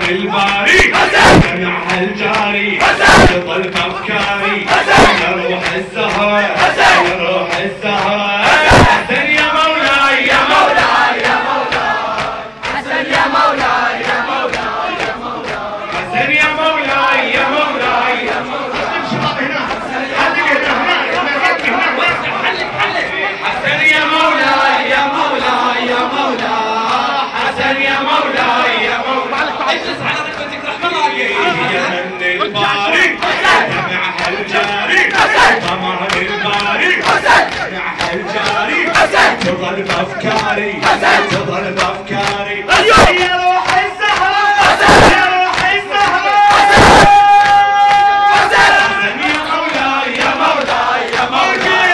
الباري جمع هالجاري يضل بافكاري يا روح الزهرة يا روح الزهرة حسن يا مولاي يا مولاي يا مولاي حسن يا مولاي يا مولاي يا مولاي حسن يا مولاي يا مولاي يا مولاي شباب هنا حلق هنا حسن يا مولاي يا مولاي يا مولاي حسن يا مولاي يا مولاي اجلس على ركبتك رحمة الله عليك يا من الباري جمع هالجاري طمع الباري جمع هالجاري تظل بافكاري تظل بافكاري يا روح الزهرة يا روح الزهرة حسن يا مولاي يا مولاي يا مولاي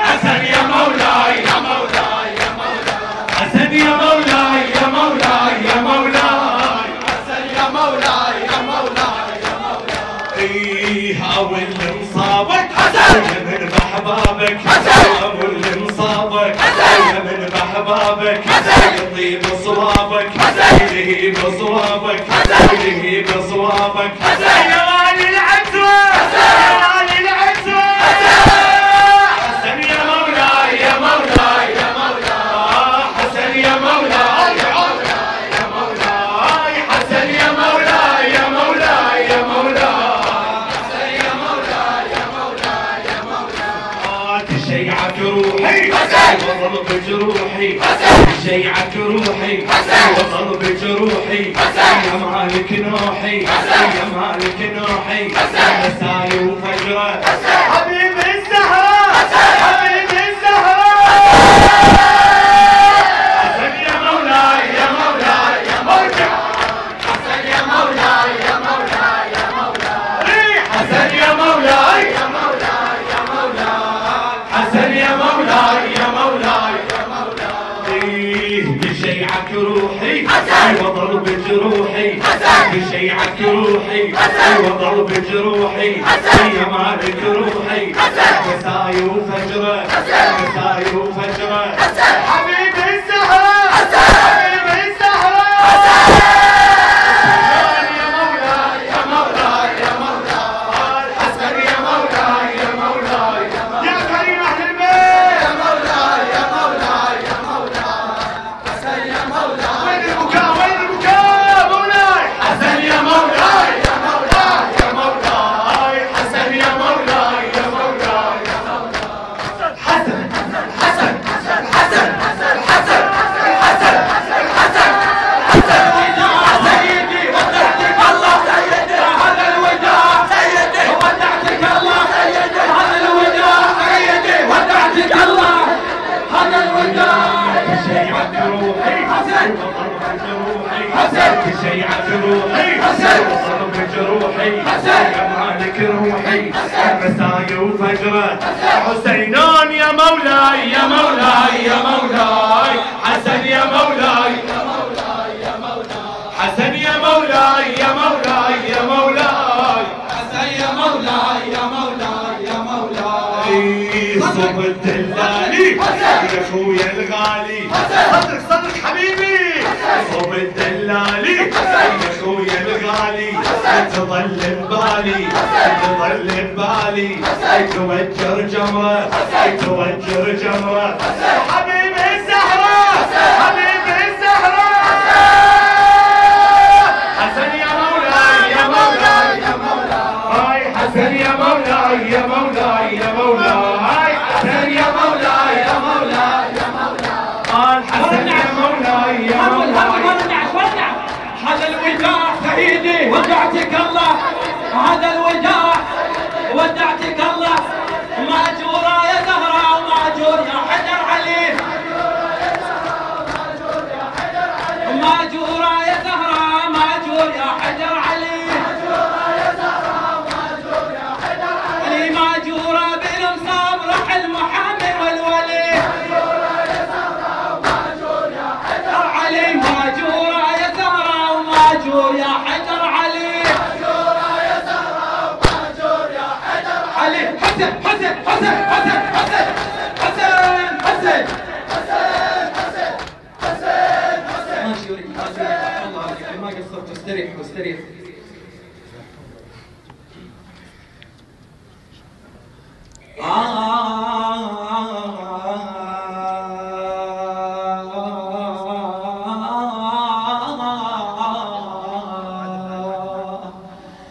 حسن يا مولاي يا مولاي يا مولاي حسن يا مولاي يا مولاي يا مولاي حسن يا مولاي يا مولاي يا مولاي ايه ابو اللي مصابك يا من بحبابك ابو اللي مصابك يا من بحبابك يطيب صوابك يلهي بصوابك يلهي بصوابك يا غالي العتوة يا غالي العتوة حسن يا مولاي يا مولاي يا مولاي حسن يا مولاي يا مولاي يا مولاي حسن يا مولاي يا مولاي يا مولاي حسن يا مولاي يا مولاي يا مولاي تشيعك روحي وصل بجروحي تشيعك روحي وصل بجروحي يا مالك نوحي يا مالك نوحي مساي وفجرة حبيب الزهرة حبيب الزهرة حسن يا مولاي يا مولاي يا مولاي حسن يا مولاي يا مولاي يا مولاي حسن يا مولاي يا مولاي يا مولاي حسن يا مولاي يا مولاي يا مولاي بشيعك روحي وضل بجروحي بشيعك روحي وضل بجروحي يا مالك روحي مساي وفجرة مساي وفجرة حبيب الزهرة حبيب الزهرة يا مولاي يا مولاي يا مولاي حسن يا مولاي يا مولاي يا كريم اهل البيت يا مولاي يا مولاي يا مولاي حسن يا مولاي وين البكاء وين البكاء مولاي حسن يا مولاي يا مولاي يا مولاي حسن يا مولاي يا مولاي يا مولاي حسن حسن حسن حسن حسن حسن حسن حسن حسن سيدي ودعتك الله سيدي هذا الوداع سيدي ودعتك الله سيدي هذا الوداع سيدي ودعتك الله هذا الوداع تشيعك روحي حسن حسن تشيعك روحي حسن وصل بجروحي حسن يا مالك روحي مساي وفجرة حسينان يا مولاي يا مولاي يا مولاي حسن يا مولاي يا مولاي يا مولاي حسن يا مولاي يا مولاي يا مولاي حسن يا مولاي يا مولاي يا مولاي صوب الدلالي يا اخويا الغالي صدرك صدرك حبيبي صوب الدلالي يا اخويا الغالي تظل ببالي تظل ببالي توجر جمرة توجر جمرة حبيب الزهرة حبيب الزهرة حسن يا مولاي يا مولاي يا مولاي حسن يا مولاي يا مولاي يا مولاي حسن يا مولاي يا مولاي يا مولاي حسن يا مولاي يا مولاي هذا الوداع سيدي ودعتك الله هذا الوداع ودعتك الله ماجورة يا زهرة وماجور يا حدر علي ماجورة يا زهرة ماجور يا حدر علي ماجورة بالمصاب رح المحامي والولي علي ماجورة يا زهرة وماجور يا حدر علي علي حسن حسن حسن حسن حسن حسن حسن حسن حسن حسن حسن ما قصرت استريحوا استريحوا.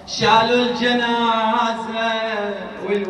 شالوا الجنازة